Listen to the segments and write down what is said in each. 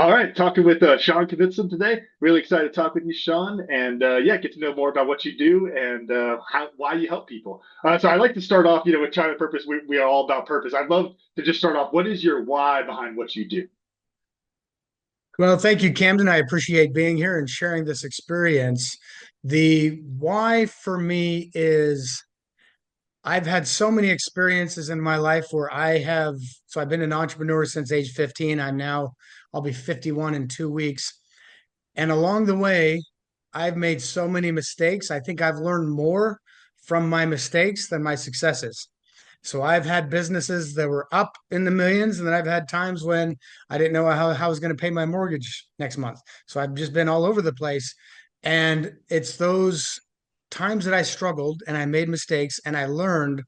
All right, talking with Sean Knudsen today. Really excited to talk with you, Sean, and yeah, get to know more about what you do and why you help people. So I like to start off, with China Purpose. We are all about purpose. I'd love to just start off. What is your why behind what you do? Well, thank you, Camden. I appreciate being here and sharing this experience. The why for me is I've had so many experiences in my life where I've been an entrepreneur since age 15. I'll be 51 in 2 weeks. And along the way, I've made so many mistakes. I think I've learned more from my mistakes than my successes. So I've had businesses that were up in the millions, and then I've had times when I didn't know how I was going to pay my mortgage next month. So I've just been all over the place. And it's those times that I struggled and I made mistakes and I learned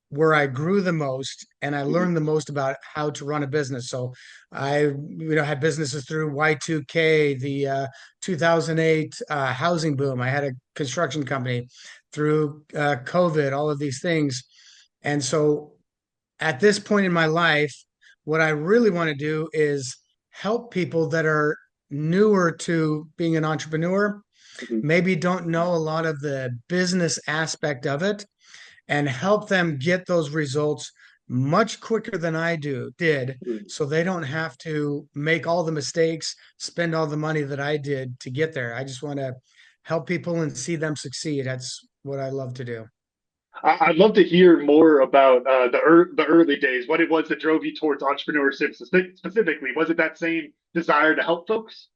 where I grew the most and I Mhm. learned the most about how to run a business. So I, had businesses through Y2K, the 2008 housing boom. I had a construction company through COVID, all of these things. And so at this point in my life, what I really want to do is help people that are newer to being an entrepreneur, Mhm. maybe don't know a lot of the business aspect of it, and help them get those results much quicker than I did, Mhm. so they don't have to make all the mistakes, spend all the money that I did to get there. I just want to help people and see them succeed. That's what I love to do. I'd love to hear more about the early days. What it was that drove you towards entrepreneurship specifically. Was it that same desire to help folks?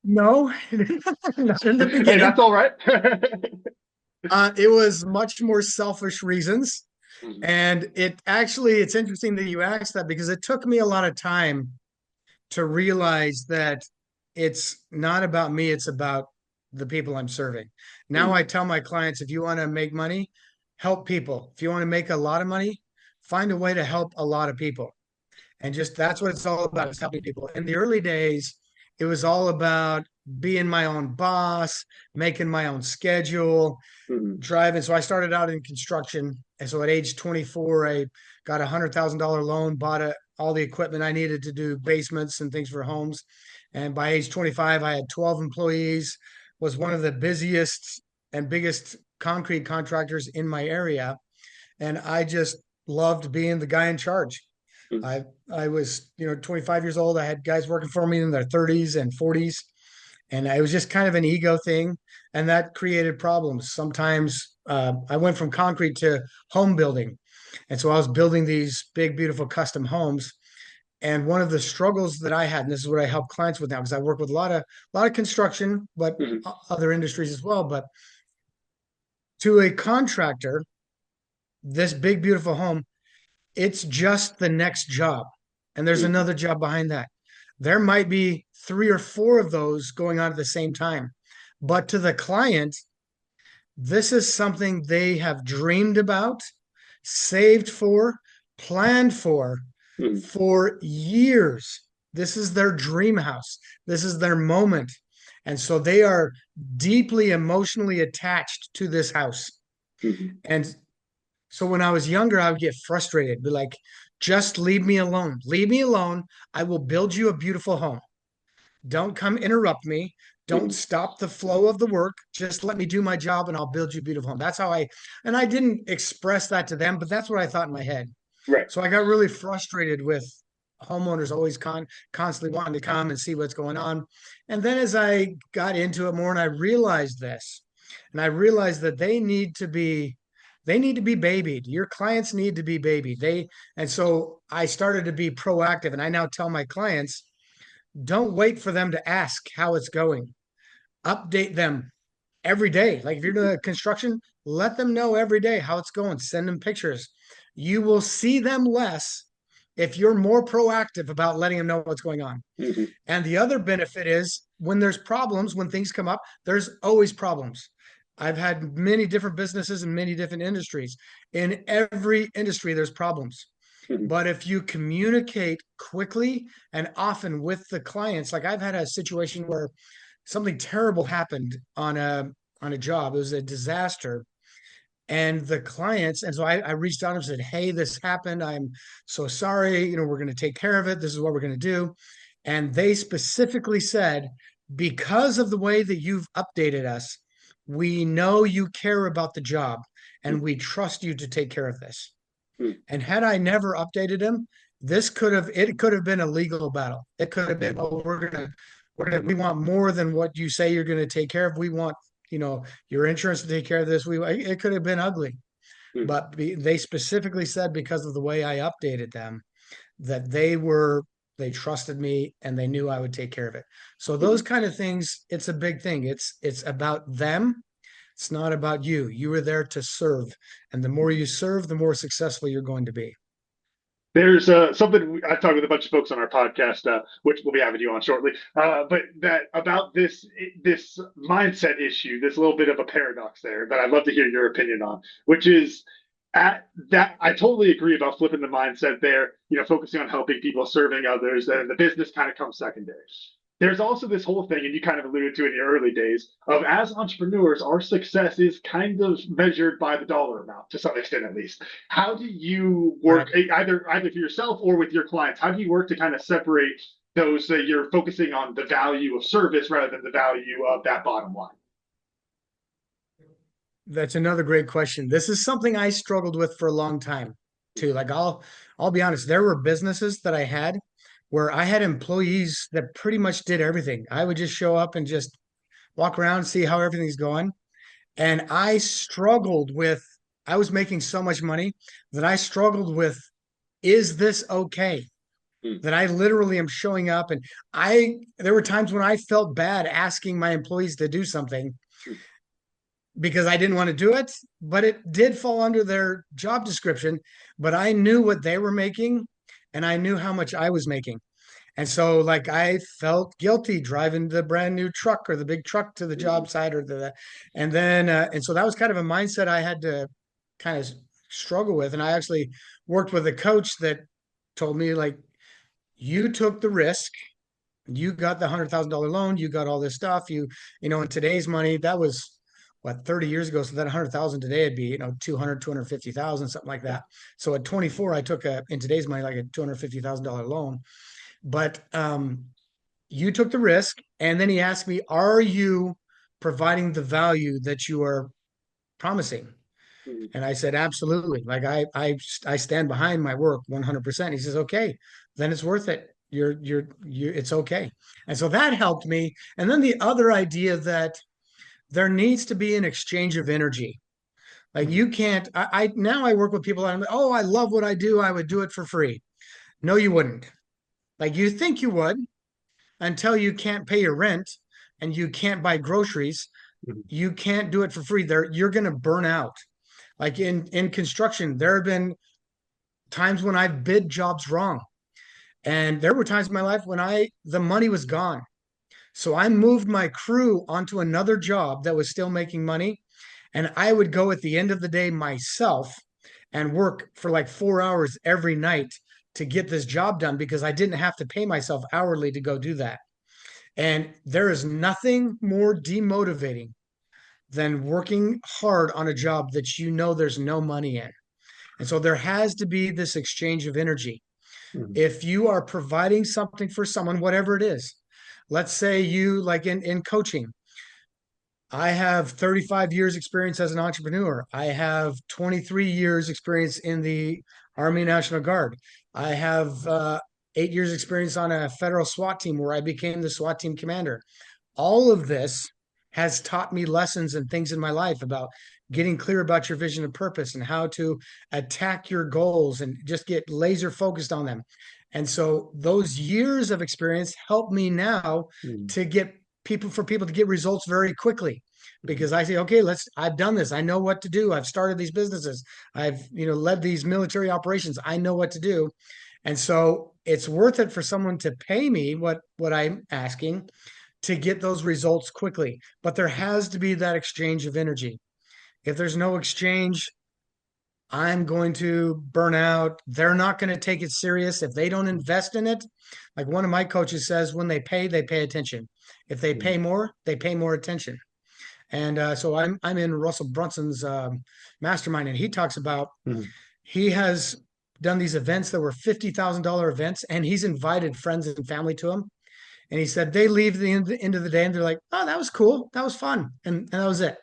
No, not in the Hey, beginning. that's all right. It was much more selfish reasons. Mhm. And it's interesting that you asked that because it took me a lot of time to realize that it's not about me, it's about the people I'm serving. Now Mhm. I tell my clients, if you want to make money, help people. If you want to make a lot of money, find a way to help a lot of people. And just that's what it's all about, is helping people. In the early days, it was all about being my own boss, making my own schedule, Mhm. driving. So I started out in construction. And so at age 24, I got $100,000 loan, all the equipment I needed to do basements and things for homes. And by age 25, I had 12 employees, was one of the busiest and biggest concrete contractors in my area. And I just loved being the guy in charge. Mhm. I was, 25 years old. I had guys working for me in their 30s and 40s, and it was just kind of an ego thing, and that created problems. Sometimes I went from concrete to home building, and so I was building these big, beautiful custom homes. And one of the struggles that I had, and this is what I help clients with now, because I work with a lot of construction, but Mhm. other industries as well. But to a contractor, this big, beautiful home, it's just the next job. And there's Mhm. another job behind that. There might be three or four of those going on at the same time. But to the client, this is something they have dreamed about, saved planned Mhm. for years. This is their dream house. This is their moment. And so they are deeply emotionally attached to this house. Mhm. And so when I was younger, I would get frustrated, be like, just leave me alone. Leave me alone. I will build you a beautiful home. Don't come interrupt me. Don't Mhm. stop the flow of the work. Just let me do my job and I'll build you a beautiful home. And I didn't express that to them, but that's what I thought in my head. Right. So I got really frustrated with homeowners always constantly wanting to come and see what's going on. And then as I got into it more and I realized this, and I realized that they need to be babied. Your clients need to be babied. And so I started to be proactive. And I now tell my clients, don't wait for them to ask how it's going. Update them every day. Like if you're doing construction, let them know every day how it's going. Send them pictures. You will see them less if you're more proactive about letting them know what's going on. Mhm. And the other benefit is when there's problems, when things come up, there's always problems. I've had many different businesses in many different industries. In every industry, there's problems. Mhm. But if you communicate quickly and often with the clients, like I've had a situation where something terrible happened on a job. It was a disaster. And the clients, and so I reached out and said, hey, this happened. I'm so sorry. We're going to take care of it. This is what we're going to do. And they specifically said, because of the way that you've updated us, we know you care about the job and we trust you to take care of this. Mm, And had I never updated him, it could have been a legal battle. It could have been, oh, we want more than what you say you're gonna take care of. We want, your insurance to take care of this. It could have been ugly. mm, But they specifically said because of the way I updated them that they trusted me and they knew I would take care of it. So those mm. kind of things, it's a big thing. It's about them. It's not about you. You were there to serve. And the more you serve, the more successful you're going to be. There's something I've talked with a bunch of folks on our podcast, which we'll be having you on shortly. But that about this mindset issue, this little bit of a paradox there that I'd love to hear your opinion on, which is at that I totally agree about flipping the mindset there. Focusing on helping people, serving others, and the business kind of comes secondary. There's also this whole thing, and you kind of alluded to it in the early days, of as entrepreneurs, our success is kind of measured by the dollar amount to some extent, at least. How do you work Right. either for yourself or with your clients? How do you work to kind of separate those that you're focusing on the value of service rather than the value of that bottom line? That's another great question. This is something I struggled with for a long time too. Like I'll be honest, there were businesses that I had where I had employees that pretty much did everything. I would just show up and just walk around, see how everything's going. And I was making so much money that I struggled with, is this okay? Mm, That I literally am showing up and there were times when I felt bad asking my employees to do something mm, because I didn't want to do it, but it did fall under their job description. But I knew what they were making and I knew how much I was making. And so, like, I felt guilty driving the brand new truck or the big truck to the mm, job site and so that was kind of a mindset I had to kind of struggle with. And I actually worked with a coach that told me, like, you took the risk, you got the $100,000 loan, you got all this stuff. In today's money, that was what 30 years ago. So that 100,000 today would be, 200, 250,000, something like yeah. that. So at 24, I took in today's money, like a $250,000 loan. But you took the risk. And then he asked me, are you providing the value that you are promising? Mm, And I said, absolutely. Like I stand behind my work 100%. He says, okay, then it's worth it. It's okay. And so that helped me. And then the other idea that there needs to be an exchange of energy. Like mm, you can't, now I work with people and I'm like, oh, I love what I do. I would do it for free. No, you wouldn't. Like you think you would until you can't pay your rent and you can't buy groceries. mm, You can't do it for free. You're going to burn out. Like in construction, there have been times when I bid jobs wrong. And there were times in my life when the money was gone. So I moved my crew onto another job that was still making money. And I would go at the end of the day myself and work for like 4 hours every night to get this job done because I didn't have to pay myself hourly to go do that. And there is nothing more demotivating than working hard on a job that there's no money in. And so there has to be this exchange of energy. mm, If you are providing something for someone, whatever it is, let's say you like in coaching, I have 35 years experience as an entrepreneur. I have 23 years experience in the Army National Guard. I have 8 years experience on a federal SWAT team where I became the SWAT team commander. All of this has taught me lessons and things in my life about getting clear about your vision and purpose and how to attack your goals and just get laser focused on them. And so those years of experience help me now mm, to get people to get results very quickly mm, because I say, okay, I've done this. I know what to do. I've started these businesses. I've, led these military operations. I know what to do. And so it's worth it for someone to pay me what I'm asking to get those results quickly. But there has to be that exchange of energy. If there's no exchange, I'm going to burn out. They're not going to take it serious if they don't invest in it. Like one of my coaches says, when they pay attention. If they mm, pay more, they pay more attention. And so I'm in Russell Brunson's mastermind, and he talks about Mhm. he has done these events that were $50,000 events, and he's invited friends and family to them. And he said they leave the end of the day and they're like, "Oh, that was cool, that was fun," and that was it.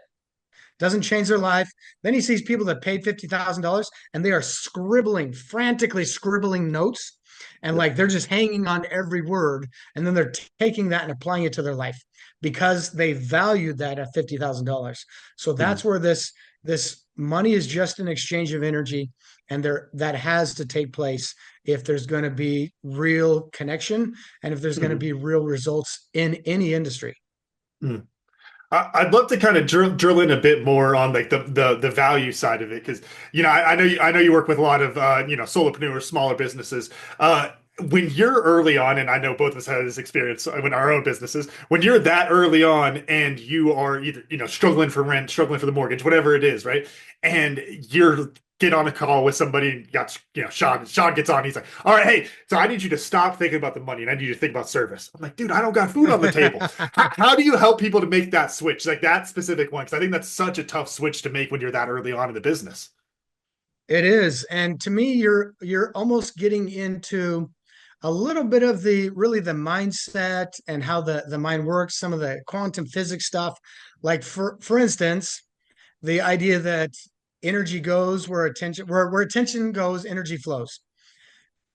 Doesn't change their life. Then he sees people that paid $50,000 and they are scribbling, frantically scribbling notes. And Yeah. like they're just hanging on every word. And then they're taking that and applying it to their life because they valued that at $50,000. So Mhm. that's where this money is just an exchange of energy. And there that has to take place if there's going to be real connection and if there's going to Mhm. be real results in any industry. Mhm. I'd love to kind of drill in a bit more on like the value side of it because I know you work with a lot of solopreneurs, smaller businesses. When you're early on, and I know both of us had this experience in our own businesses, when you're that early on and you are either struggling for rent, struggling for the mortgage, whatever it is, right? And you're get on a call with somebody, and got Sean gets on. He's like, all right, hey, so I need you to stop thinking about the money and I need you to think about service. I'm like, dude, I don't got food on the table. How do you help people to make that switch, like that specific one? Because I think that's such a tough switch to make when you're that early on in the business. It is. And to me, you're almost getting into a little bit of the really the mindset and how the mind works, some of the quantum physics stuff. Like for instance, the idea that energy goes where attention goes, energy flows.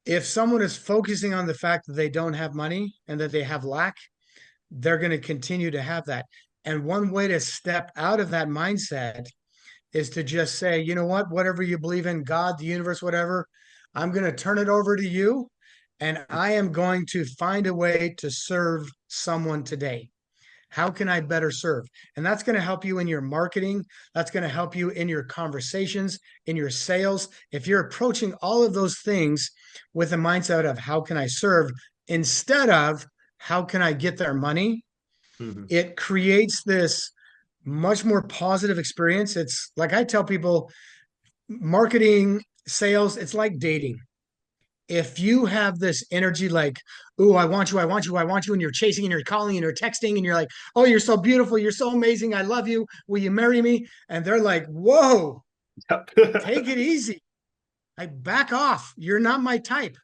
If someone is focusing on the fact that they don't have money and that they have lack, they're going to continue to have that. And one way to step out of that mindset is to just say, you know what, whatever you believe in, God, the universe, whatever, I'm going to turn it over to you. And I am going to find a way to serve someone today. How can I better serve? And that's going to help you in your marketing. That's going to help you in your conversations, in your sales. If you're approaching all of those things with a mindset of how can I serve instead of how can I get their money, Mhm. it creates this much more positive experience. It's like I tell people, marketing, sales, it's like dating. If you have this energy like, "Ooh, I want you, I want you, I want you," and you're chasing and you're calling and you're texting and you're like, "Oh, you're so beautiful, you're so amazing, I love you, will you marry me?" And they're like, "Whoa, take it easy. I back off. You're not my type."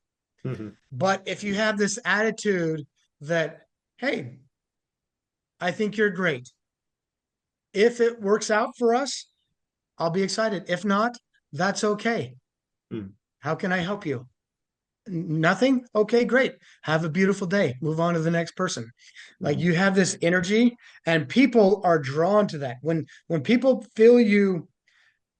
Mhm. But if you have this attitude that, "Hey, I think you're great. If it works out for us, I'll be excited. If not, that's okay. Mhm. How can I help you?" Nothing? Okay, great. Have a beautiful day. Move on to the next person. Like Mhm. you have this energy and people are drawn to that. When people feel you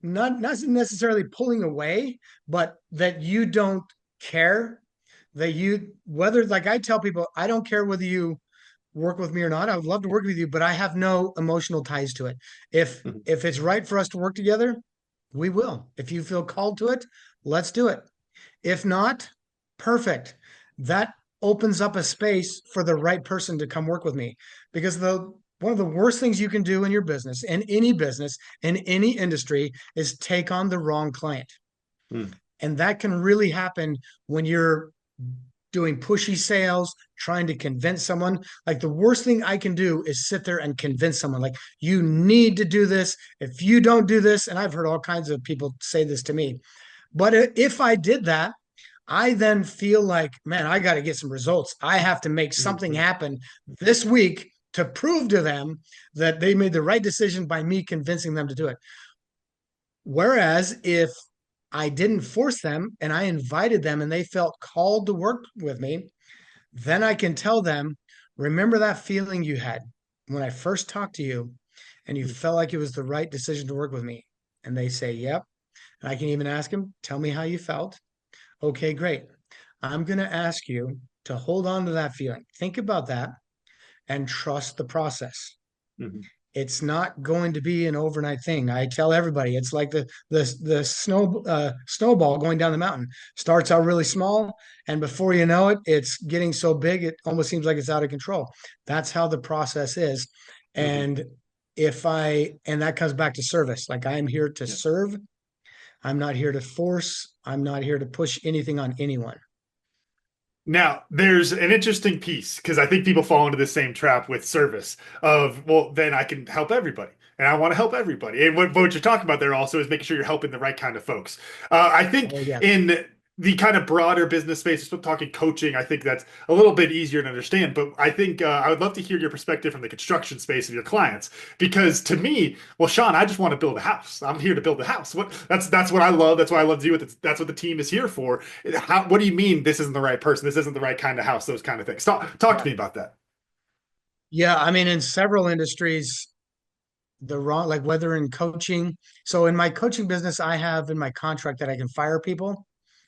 not necessarily pulling away, but that you don't care, that you whether like I tell people, I don't care whether you work with me or not. I would love to work with you, but I have no emotional ties to it. If Mhm. if it's right for us to work together, we will. If you feel called to it, let's do it. If not, perfect. That opens up a space for the right person to come work with me. Because the one of the worst things you can do in your business, in any industry, is take on the wrong client. Mhm. And that can really happen when you're doing pushy sales, trying to convince someone. Like the worst thing I can do is sit there and convince someone, like, you need to do this. If you don't do this, and I've heard all kinds of people say this to me, but if I did that, I then feel like, man, I got to get some results. I have to make something Mhm. happen this week to prove to them that they made the right decision by me convincing them to do it. Whereas if I didn't force them and I invited them and they felt called to work with me, then I can tell them, remember that feeling you had when I first talked to you and you Mhm. felt like it was the right decision to work with me. And they say, yep. And I can even ask them, tell me how you felt. Okay, great. I'm going to ask you to hold on to that feeling. Think about that and trust the process. Mhm. It's not going to be an overnight thing. I tell everybody it's like the snowball going down the mountain. Starts out really small, and before you know it, it's getting so big it almost seems like it's out of control. That's how the process is, Mhm. and and that comes back to service. Like I'm here to Yeah. serve. I'm not here to force. I'm not here to push anything on anyone. Now, there's an interesting piece because I think people fall into the same trap with service of, well, then I can help everybody. and I want to help everybody. And what you're talking about there also is making sure you're helping the right kind of folks. I think Oh yeah. in the kind of broader business space, we're talking coaching, I think that's a little bit easier to understand. But I think I would love to hear your perspective from the construction space of your clients, because to me, well, Sean, I just want to build a house. I'm here to build a house. That's what I love. That's what I love to do. That's what the team is here for. What do you mean this isn't the right person? This isn't the right kind of house? Those kind of things. Talk to Yeah. me about that. Yeah. I mean, in several industries, the wrong, like whether in coaching. So in my coaching business, I have in my contract that I can fire people,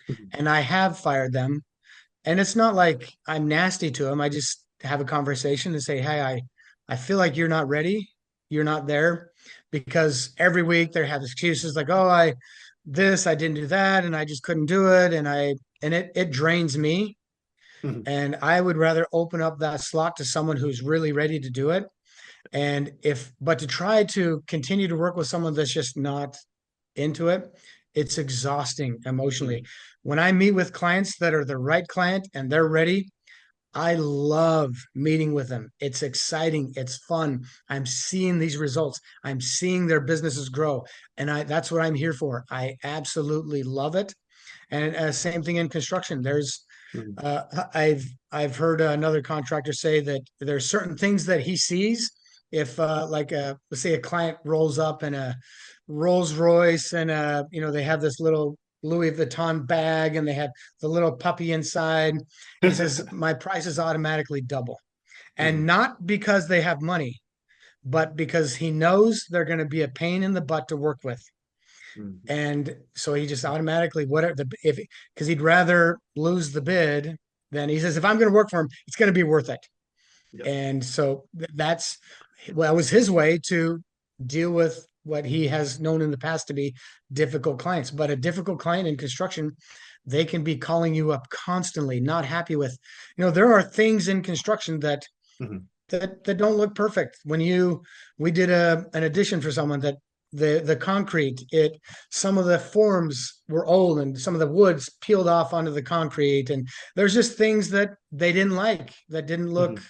Mhm. and I have fired them. And it's not like I'm nasty to them. I just have a conversation and say, hey, I feel like you're not ready. You're not there, because every week they have excuses like, oh, I didn't do that, and I just couldn't do it. And it drains me. Mhm. And I would rather open up that slot to someone who's really ready to do it. But to try to continue to work with someone that's just not into it, it's exhausting emotionally. Mhm. When I meet with clients that are the right client and they're ready, I love meeting with them. It's exciting. It's fun. I'm seeing these results. I'm seeing their businesses grow. And that's what I'm here for. I absolutely love it. And same thing in construction. Mhm. Uh, I've I've heard another contractor say that there's certain things that he sees. If let's say a client rolls up in a Rolls Royce, and they have this little Louis Vuitton bag, and they have the little puppy inside. He says my prices automatically double, and Mhm. not because they have money, but because he knows they're going to be a pain in the butt to work with. Mhm. And so he just automatically, whatever the if because he'd rather lose the bid than, he says, if I'm going to work for him, it's going to be worth it. Yep. And so that's, well, it was his way to deal with what he has known in the past to be difficult clients. But a difficult client in construction, they can be calling you up constantly, not happy with, there are things in construction Mhm. that don't look perfect. We did an addition for someone that the concrete, some of the forms were old, and some of the woods peeled off onto the concrete, and there's just things that they didn't like, that didn't look Mhm.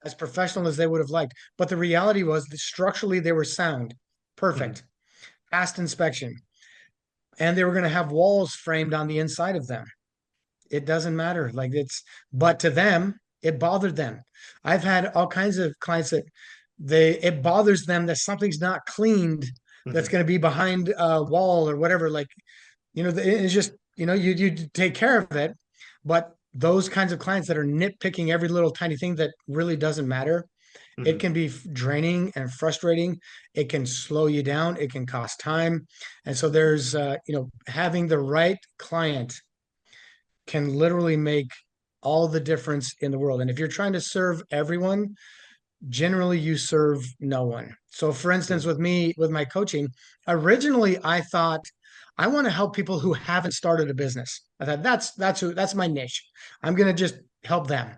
as professional as they would have liked. But the reality was that structurally they were sound, Mhm. perfect, past inspection, and they were going to have walls framed on the inside of them. It doesn't matter. But to them, it bothered them. I've had all kinds of clients that it bothers them that something's not cleaned, that's Mhm. going to be behind a wall or whatever. Like, it's just, you take care of it. But those kinds of clients that are nitpicking every little tiny thing that really doesn't matter, it Mhm. can be draining and frustrating. It can slow you down. It can cost time. And so there's, having the right client can literally make all the difference in the world. And if you're trying to serve everyone, generally you serve no one. So for instance, Mhm. with me, with my coaching, originally I thought I want to help people who haven't started a business. I thought that's my niche. I'm going to just help them.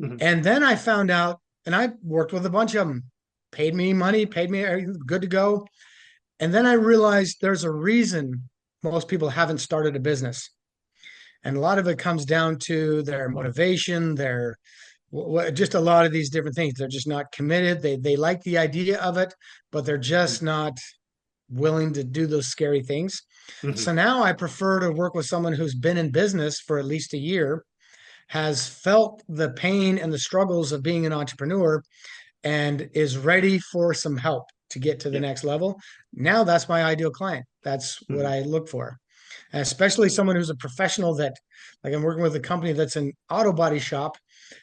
Mhm. And then I found out, and I worked with a bunch of them, paid me money, paid me good to go. And then I realized there's a reason most people haven't started a business. And a lot of it comes down to their motivation, just a lot of these different things. They're just not committed. They like the idea of it, but they're just not willing to do those scary things. So Mhm. now I prefer to work with someone who's been in business for at least a year, has felt the pain and the struggles of being an entrepreneur, and is ready for some help to get to the Yep. next level. Now that's my ideal client. That's what Mhm. I look for. And especially someone who's a professional, that, like, I'm working with a company that's an auto body shop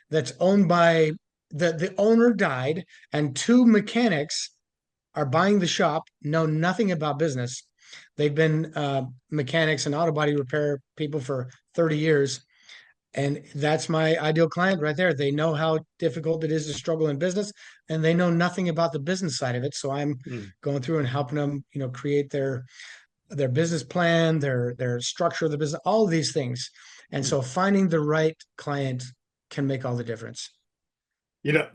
that's owned by the owner died, and two mechanics are buying the shop, know nothing about business. They've been mechanics and auto body repair people for 30 years. And that's my ideal client right there. They know how difficult it is to struggle in business, and they know nothing about the business side of it. So I'm Mhm. going through and helping them, create their business plan, their structure of the business, all of these things. And Mhm. so finding the right client can make all the difference.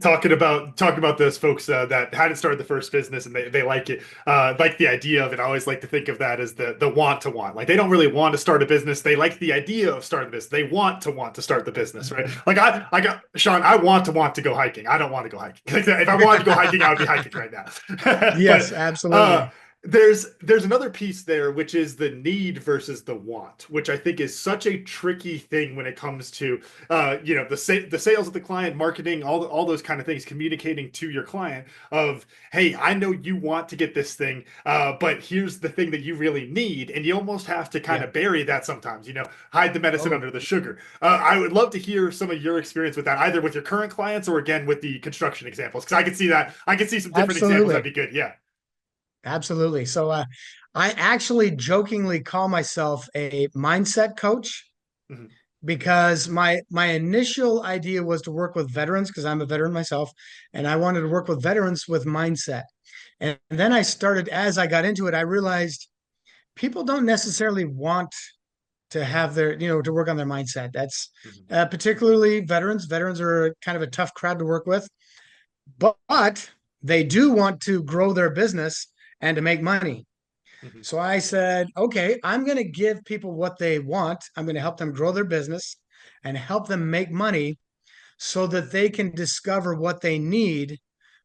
talking about those folks that hadn't started the first business and they like it, like the idea of it. I always like to think of that as the want to want. Like they don't really want to start a business. They like the idea of starting the business. They want to start the business, right? Like I got Sean. I want to go hiking. I don't want to go hiking. Like, if I wanted to go hiking, I would be hiking right now. Yes, But absolutely. there's another piece there, which is the need versus the want, which I think is such a tricky thing when it comes to the sales of the client, marketing, all those kind of things, communicating to your client of, hey, I know you want to get this thing, but here's the thing that you really need, and you almost have to kind Yeah. of bury that sometimes, hide the medicine Oh, under the sugar. I would love to hear some of your experience with that, either with your current clients or again with the construction examples, because I can see some different examples that'd absolutely. be good. Yeah. Absolutely. So I actually jokingly call myself a mindset coach Mhm. because my initial idea was to work with veterans because I'm a veteran myself, and I wanted to work with veterans with mindset. And then I started, as I got into it, I realized people don't necessarily want to have their, to work on their mindset. That's Mhm. particularly veterans. Veterans are kind of a tough crowd to work with, but they do want to grow their business and to make money. Mhm. So I said, okay, I'm going to give people what they want. I'm going to help them grow their business and help them make money so that they can discover what they need,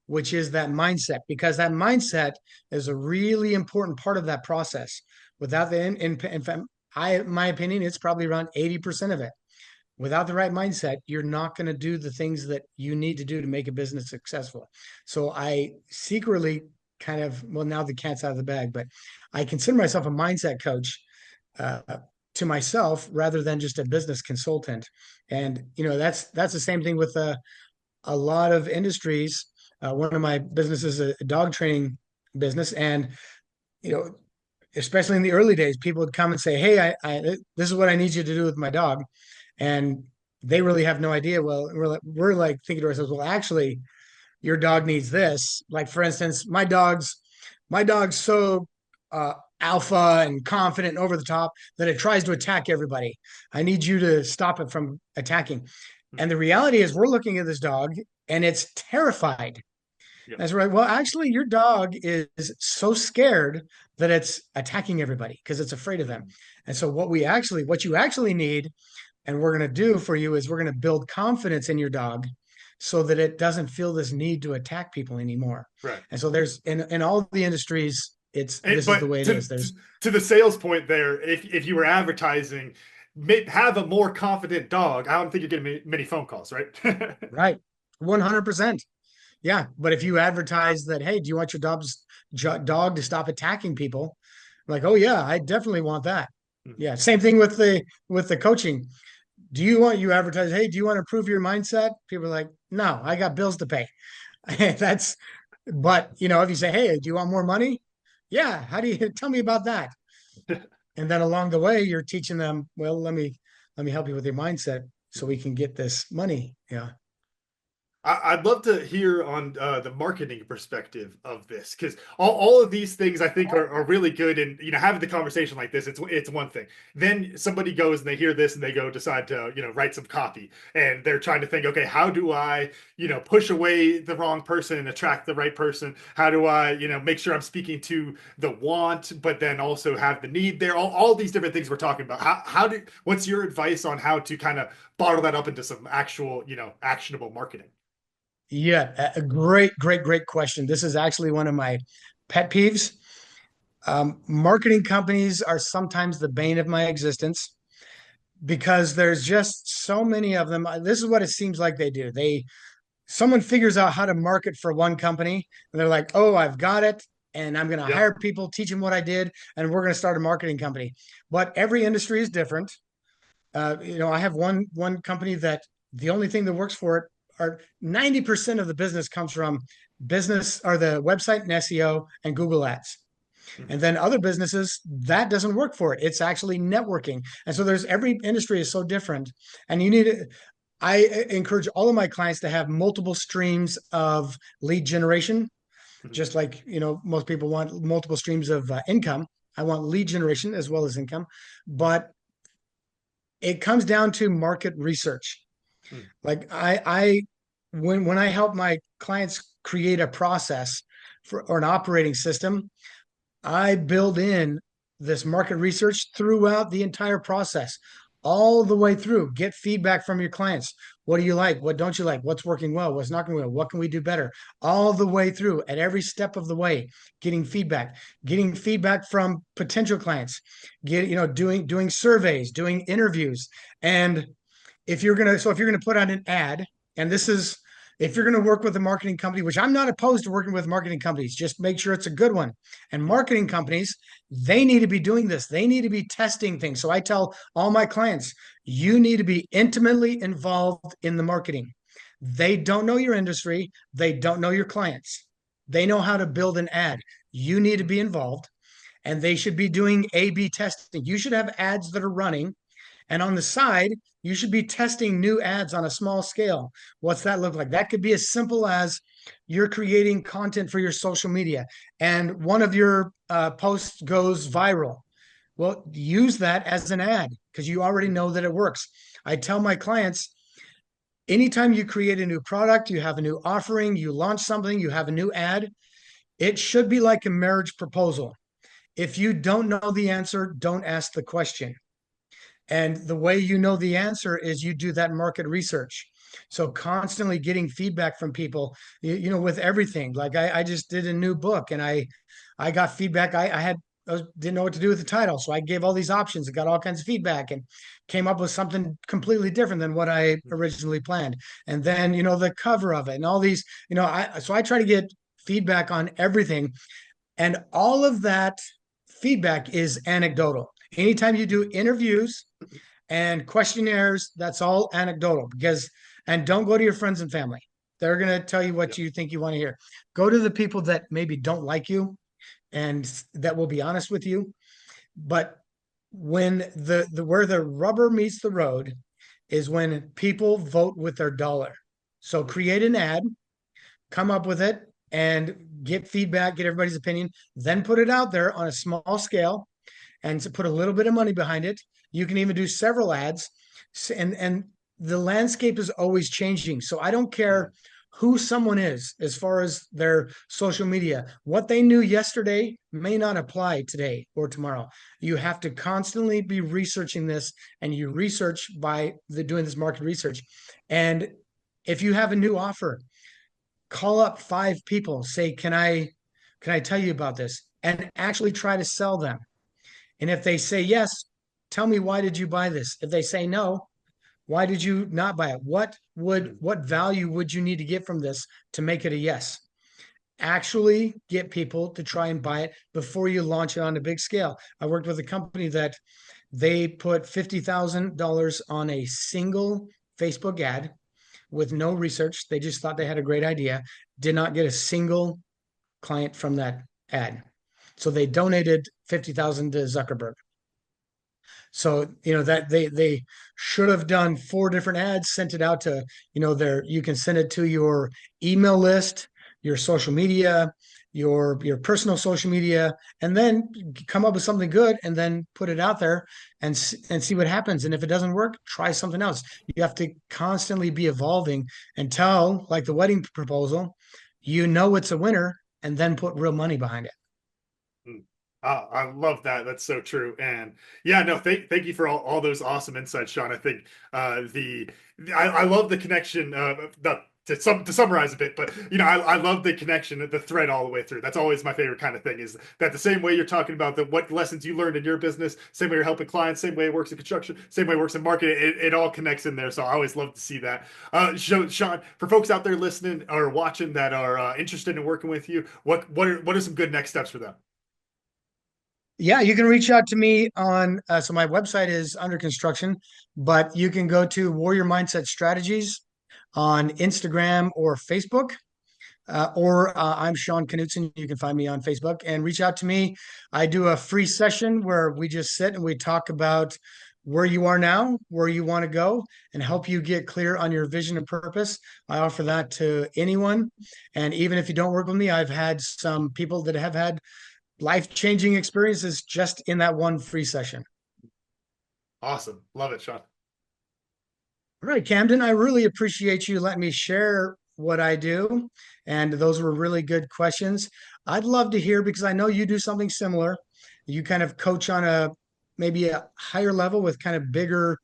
which is that mindset, because that mindset is a really important part of that process. Without the, in fact, my opinion, it's probably around 80% of it. Without the right mindset, you're not going to do the things that you need to do to make a business successful. So I secretly kind of, well, now the cat's out of the bag, but I consider myself a mindset coach uh, to myself rather than just a business consultant. And that's the same thing with a lot of industries. One of my businesses is a dog training business, and you know, especially in the early days, people would come and say, "Hey, this is what I need you to do with my dog," and they really have no idea. Well, we're like thinking to ourselves, well, actually, your dog needs this. Like for instance, my dog's so uh, alpha and confident and over the top that it tries to attack everybody. I need you to stop it from attacking. And Mhm. the reality is, we're looking at this dog and it's terrified. Yep. That's right. Well, actually, your dog is so scared that it's attacking everybody because it's afraid of them. Mhm. And so, what you actually need, and we're going to do for you, is we're going to build confidence in your dog so that it doesn't feel this need to attack people anymore. Right. And so there's in all the industries, this is the But way it to, is. to There's to the sales point there, if you were advertising, have a more confident dog, I don't think you're getting many phone calls, right? right, 100%. Yeah, but if you advertise that, hey, do you want your dog to stop attacking people? Like, oh yeah, I definitely want that. Mhm. Yeah, same thing with the coaching. You advertise, hey, do you want to improve your mindset? People are like, no, I got bills to pay. That's but if you say, hey, do you want more money? Yeah, how do you tell me about that? And then along the way, you're teaching them, well, let me help you with your mindset so we can get this money. Yeah. I'd love to hear on the marketing perspective of this, because all of these things I think are really good. And having the conversation like this, it's one thing. Then somebody goes and they hear this and they go decide to write some copy, and they're trying to think, okay, how do I push away the wrong person and attract the right person? How do I make sure I'm speaking to the want, but then also have the need there? All these different things we're talking about. What's your advice on how to kind of bottle that up into some actual actionable marketing? Yeah, a great, great, great question. This is actually one of my pet peeves. Marketing companies are sometimes the bane of my existence because there's just so many of them. This is what it seems like they do. Someone figures out how to market for one company, and they're like, "Oh, I've got it, and I'm going to Yep. hire people, teach them what I did, and we're going to start a marketing company." But every industry is different. I have one company that the only thing that works for it are 90% of the business comes from business or the website and SEO and Google Ads. Mhm. And then other businesses that doesn't work for it. It's actually networking. And so there's every industry is so different. And I encourage all of my clients to have multiple streams of lead generation, Mhm. just like, most people want multiple streams of income. I want lead generation as well as income, but it comes down to market research. Mhm. Like I when I help my clients create a process or an operating system, I build in this market research throughout the entire process, all the way through. Get feedback from your clients. What do you like? What don't you like? What's working well? What's not going well? What can we do better? All the way through, at every step of the way, getting feedback from potential clients, doing surveys, doing interviews. And if you're gonna put on an ad, and this is if you're going to work with a marketing company, which I'm not opposed to working with marketing companies, just make sure it's a good one. And marketing companies, they need to be doing this. They need to be testing things. So I tell all my clients, you need to be intimately involved in the marketing. They don't know your industry. They don't know your clients. They know how to build an ad. You need to be involved, and they should be doing A/B testing. You should have ads that are running, and on the side, you should be testing new ads on a small scale. What's that look like? That could be as simple as you're creating content for your social media and one of your posts goes viral. Well, use that as an ad because you already know that it works. I tell my clients, anytime you create a new product, you have a new offering, you launch something, you have a new ad, it should be like a marriage proposal. If you don't know the answer, don't ask the question. And the way you know the answer is you do that market research. So constantly getting feedback from people, with everything. Like I just did a new book and I got feedback. I didn't know what to do with the title. So I gave all these options and got all kinds of feedback and came up with something completely different than what I originally planned. And then, the cover of it and all these, so I try to get feedback on everything. And all of that feedback is anecdotal. Anytime you do interviews and questionnaires, that's all anecdotal and don't go to your friends and family. They're going to tell you what you think you want to hear. Go to the people that maybe don't like you and that will be honest with you. But when where the rubber meets the road is when people vote with their dollar. So create an ad, come up with it, and get feedback, get everybody's opinion, then put it out there on a small scale and to put a little bit of money behind it. You can even do several ads, and the landscape is always changing. So I don't care who someone is as far as their social media. What they knew yesterday may not apply today or tomorrow. You have to constantly be researching this, and you research by doing this market research. And if you have a new offer, call up 5 people, say, can I tell you about this? And actually try to sell them. And if they say yes, tell me, why did you buy this? If they say no, why did you not buy it? What value would you need to get from this to make it a yes? Actually get people to try and buy it before you launch it on a big scale. I worked with a company that they put $50,000 on a single Facebook ad with no research. They just thought they had a great idea, did not get a single client from that ad. So they donated 50,000 to Zuckerberg. So, that they should have done 4 different ads, sent it out to, you can send it to your email list, your social media, your personal social media, and then come up with something good and then put it out there and see what happens. And if it doesn't work, try something else. You have to constantly be evolving until, like the wedding proposal, it's a winner, and then put real money behind it. I love that. That's so true. And yeah, no, thank you for all those awesome insights, Sean. I think I love the connection. To summarize a bit, but I love the connection, the thread all the way through. That's always my favorite kind of thing. Is that the same way you're talking about what lessons you learned in your business, same way you're helping clients, same way it works in construction, same way it works in marketing. It all connects in there. So I always love to see that. Sean, for folks out there listening or watching that are interested in working with you, what are some good next steps for them? Yeah, you can reach out to me on, so my website is under construction, but you can go to Warrior Mindset Strategies on Instagram or Facebook, or I'm Sean Knudsen. You can find me on Facebook and reach out to me. I do a free session where we just sit and we talk about where you are now, where you want to go, and help you get clear on your vision and purpose. I offer that to anyone. And even if you don't work with me, I've had some people that have had life-changing experiences just in that one free session. Awesome. Love it, Sean. All right, Camden, I really appreciate you letting me share what I do. And those were really good questions. I'd love to hear because I know you do something similar. You kind of coach on a maybe a higher level with kind of bigger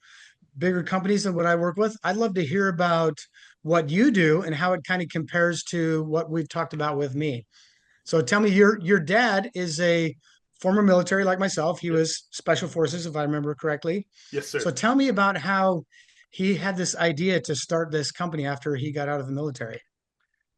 companies than what I work with. I'd love to hear about what you do and how it kind of compares to what we've talked about with me. So tell me, your dad is a former military like myself. He Yep. was special forces, if I remember correctly. Yes, So sir. tell me about how he had this idea to start this company after he got out of the military.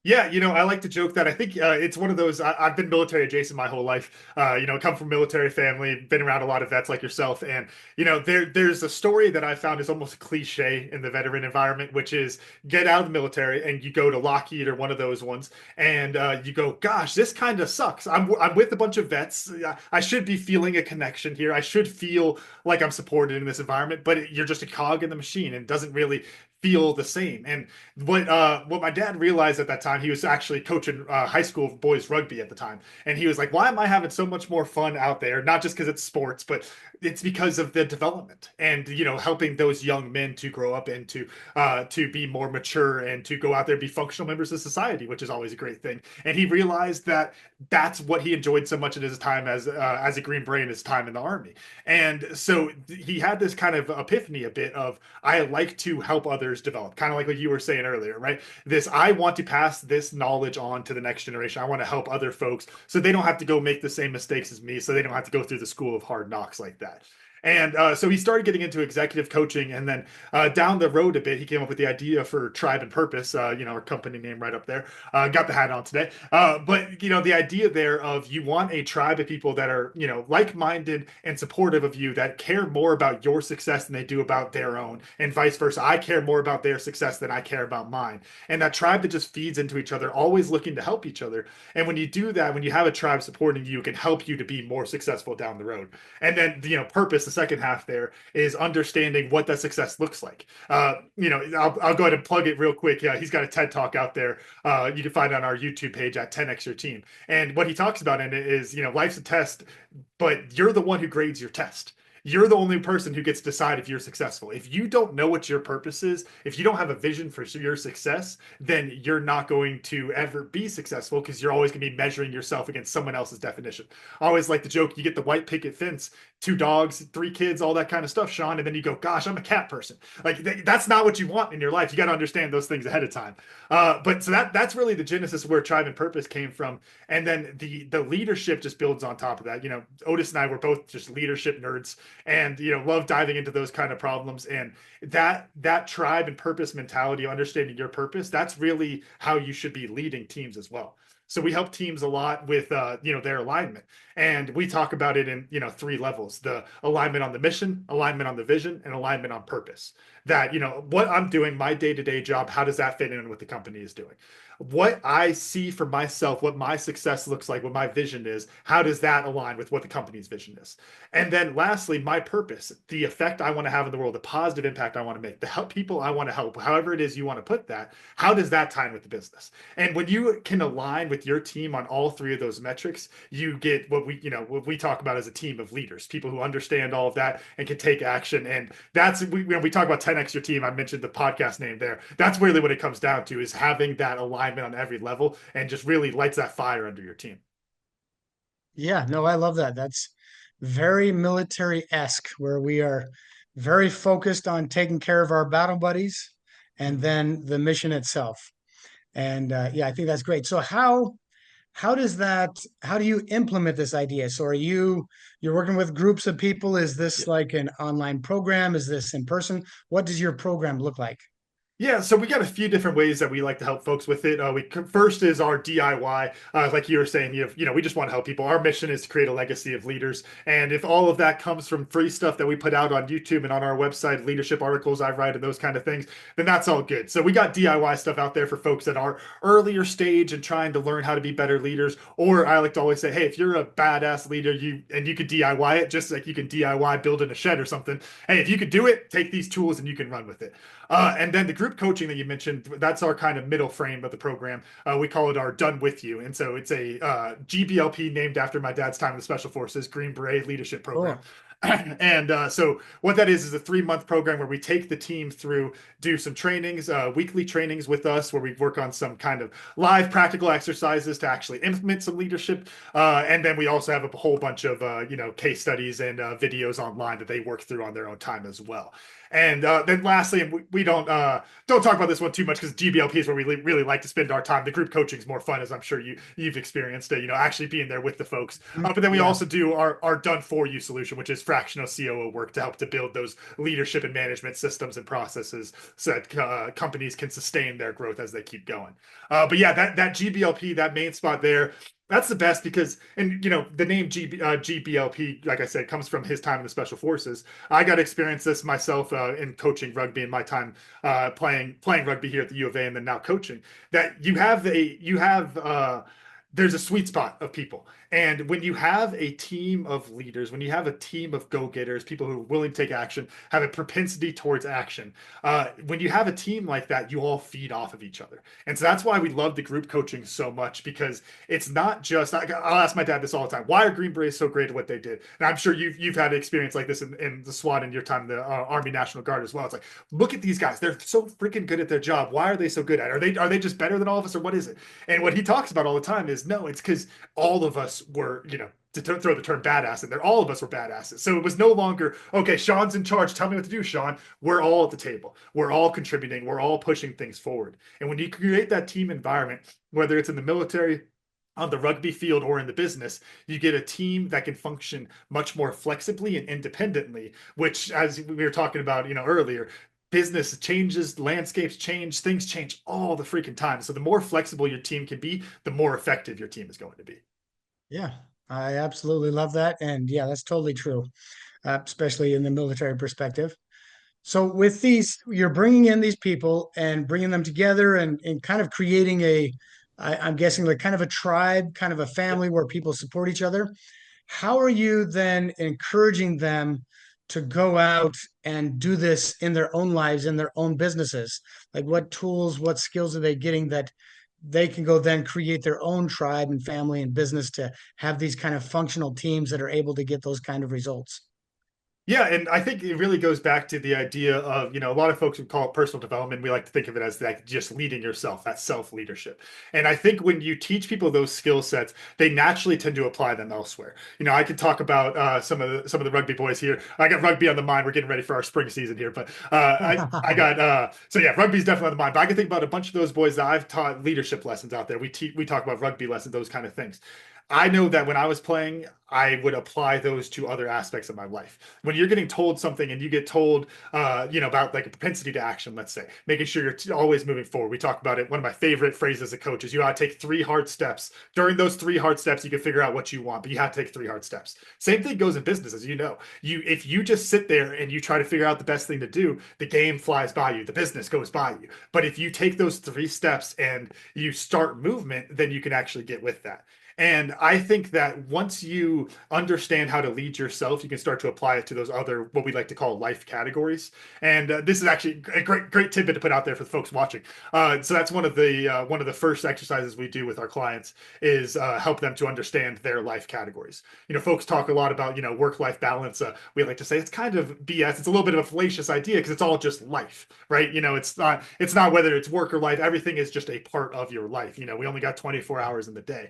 Yeah, I like to joke that I think it's one of those. I've been military adjacent my whole life. Come from a military family, been around a lot of vets like yourself, and there's a story that I found is almost a cliche in the veteran environment, which is get out of the military and you go to Lockheed or one of those ones, and you go, "Gosh, this kind of sucks. I'm with a bunch of vets. I should be feeling a connection here. I should feel like I'm supported in this environment, but you're just a cog in the machine, and it doesn't really feel the same." And what my dad realized at that time, he was actually coaching high school boys rugby at the time, and he was like, "Why am I having so much more fun out there? Not just because it's sports, but it's because of the development and helping those young men to grow up and to be more mature and to go out there and be functional members of society, which is always a great thing." And he realized that that's what he enjoyed so much in his time as a Green Beret in his time in the Army. And so he had this kind of epiphany a bit of, I like to help others develop, kind of like what you were saying earlier, right? This, I want to pass this knowledge on to the next generation. I want to help other folks so they don't have to go make the same mistakes as me, so they don't have to go through the school of hard knocks like that. And so he started getting into executive coaching, and then down the road a bit, he came up with the idea for Tribe and Purpose. Our company name right up there. Got the hat on today. But the idea there of, you want a tribe of people that are like-minded and supportive of you, that care more about your success than they do about their own, and vice versa. I care more about their success than I care about mine, and that tribe that just feeds into each other, always looking to help each other. And when you do that, when you have a tribe supporting you, it can help you to be more successful down the road. And then purpose, the second half there, is understanding what that success looks like. I'll go ahead and plug it real quick. Yeah, he's got a TED talk out there. You can find it on our YouTube page at 10x your team. And what he talks about in it is, life's a test, but you're the one who grades your test. You're the only person who gets to decide if you're successful. If you don't know what your purpose is, if you don't have a vision for your success, then you're not going to ever be successful, because you're always going to be measuring yourself against someone else's definition. I always like the joke, you get the white picket fence, 2 dogs, 3 kids, all that kind of stuff, Sean, and then you go, "Gosh, I'm a cat person." Like, that's not what you want in your life. You got to understand those things ahead of time. But so that's really the genesis of where Tribe and Purpose came from. And then the leadership just builds on top of that. Otis and I were both just leadership nerds, and love diving into those kind of problems. And that tribe and purpose mentality of understanding your purpose, that's really how you should be leading teams as well. So we help teams a lot with their alignment, and we talk about it in 3 levels: the alignment on the mission, alignment on the vision, and alignment on purpose. That what I'm doing, my day-to-day job, how does that fit in with what the company is doing? What I see for myself, what my success looks like, what my vision is, how does that align with what the company's vision is? And then lastly, my purpose, the effect I want to have in the world, the positive impact I want to make, the help people I want to help, however it is you want to put that, how does that tie in with the business? And when you can align with your team on all 3 of those metrics, you get what we talk about as a team of leaders, people who understand all of that and can take action. And that's, when we talk about 10x your team, I mentioned the podcast name there. That's really what it comes down to, is having that alignment on every level, and just really lights that fire under your team. Yeah, no, I love that. That's very military-esque, where we are very focused on taking care of our battle buddies and Mhm. then the mission itself. And yeah, I think that's great. So how do you implement this idea? So you're working with groups of people? Is this like an online program? Is this in person? What does your program look like? Yeah, so we got a few different ways that we like to help folks with it. First is our DIY, like you were saying. We just want to help people. Our mission is to create a legacy of leaders, and if all of that comes from free stuff that we put out on YouTube and on our website, leadership articles I write and those kind of things, then that's all good. So we got DIY stuff out there for folks that are earlier stage and trying to learn how to be better leaders. Or I like to always say, hey, if you're a badass leader, you could DIY it, just like you can DIY building a shed or something. Hey, if you could do it, take these tools and you can run with it. And then the group coaching that you mentioned, that's our kind of middle frame of the program. We call it our Done With You. And so it's a GBLP named after my dad's time in the Special Forces, Green Beret Leadership Program. Cool. And so what that is a 3-month program where we take the team through, do some trainings, weekly trainings with us, where we work on some kind of live practical exercises to actually implement some leadership. And then we also have a whole bunch of, case studies and videos online that they work through on their own time as well. And then lastly, and we don't talk about this one too much because GBLP is where we really like to spend our time. The group coaching is more fun, as I'm sure you've experienced, actually being there with the folks. But then we also do our done for you solution, which is fractional COO work to help to build those leadership and management systems and processes so that companies can sustain their growth as they keep going. But yeah, that GBLP, that main spot there, that's the best because, and the name GBLP, like I said, comes from his time in the Special Forces. I got to experience this myself in coaching rugby in my time playing rugby here at the U of A, and then now coaching. That there's a sweet spot of people. And when you have a team of leaders, when you have a team of go-getters, people who are willing to take action, have a propensity towards action, when you have a team like that, you all feed off of each other. And so that's why we love the group coaching so much, because it's not just, I'll ask my dad this all the time, why are Green Berets so great at what they did? And I'm sure you've had an experience like this in the SWAT in your time in the Army National Guard as well. It's like, look at these guys. They're so freaking good at their job. Why are they so good at it? Are they just better than all of us, or what is it? And what he talks about all the time is, no, it's because all of us were, to throw the term badass in there, all of us were badasses. So it was no longer, okay, Sean's in charge, tell me what to do, Sean. We're all at the table. We're all contributing. We're all pushing things forward. And when you create that team environment, whether it's in the military, on the rugby field, or in the business, you get a team that can function much more flexibly and independently, which, as we were talking about, earlier, business changes, landscapes change, things change all the freaking time. So the more flexible your team can be, the more effective your team is going to be. Yeah, I absolutely love that. And yeah, that's totally true, especially in the military perspective. So with these, you're bringing in these people and bringing them together and kind of creating I'm guessing like kind of a tribe, kind of a family where people support each other. How are you then encouraging them to go out and do this in their own lives, in their own businesses? Like what tools, what skills are they getting that they can go then create their own tribe and family and business to have these kind of functional teams that are able to get those kind of results? Yeah, and I think it really goes back to the idea of, a lot of folks would call it personal development. We like to think of it as like just leading yourself, that self-leadership. And I think when you teach people those skill sets, they naturally tend to apply them elsewhere. I could talk about some of the rugby boys here. I got rugby on the mind. We're getting ready for our spring season here, but I got so yeah, rugby's definitely on the mind. But I can think about a bunch of those boys that I've taught leadership lessons out there. We talk about rugby lessons, those kind of things. I know that when I was playing, I would apply those to other aspects of my life. When you're getting told something and you get told, about like a propensity to action, let's say, making sure you're always moving forward. We talk about it. One of my favorite phrases as a coach is you got to take 3 hard steps. During those 3 hard steps, you can figure out what you want, but you have to take 3 hard steps. Same thing goes in business, as you know. If you just sit there and you try to figure out the best thing to do, the game flies by you, the business goes by you. But if you take those 3 steps and you start movement, then you can actually get with that. And I think that once you understand how to lead yourself, you can start to apply it to those other, what we like to call life categories. And this is actually a great tidbit to put out there for the folks watching. So that's one of the first exercises we do with our clients is help them to understand their life categories. Folks talk a lot about, work-life balance. We like to say it's kind of BS. It's a little bit of a fallacious idea because it's all just life, right? It's not whether it's work or life. Everything is just a part of your life. We only got 24 hours in the day.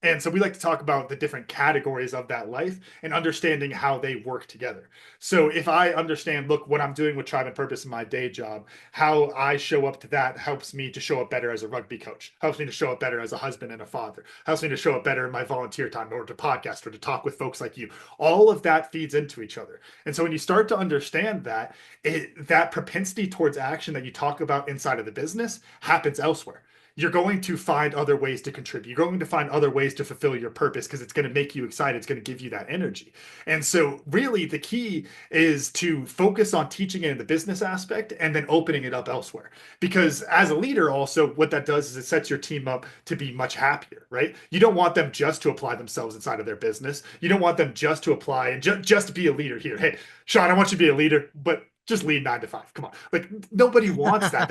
And so we like to talk about the different categories of that life and understanding how they work together. So if I understand, look, what I'm doing with Tribe and Purpose in my day job, how I show up to that helps me to show up better as a rugby coach, helps me to show up better as a husband and a father, helps me to show up better in my volunteer time or to podcast or to talk with folks like you. All of that feeds into each other. And so when you start to understand that, that propensity towards action that you talk about inside of the business happens elsewhere. You're going to find other ways to contribute. You're going to find other ways to fulfill your purpose because it's going to make you excited. It's going to give you that energy. And so really the key is to focus on teaching it in the business aspect and then opening it up elsewhere. Because as a leader also, what that does is it sets your team up to be much happier, right? You don't want them just to apply themselves inside of their business. You don't want them just to apply and just to be a leader here. Hey, Sean, I want you to be a leader, but just lead 9 to 5. Come on. Like nobody wants that.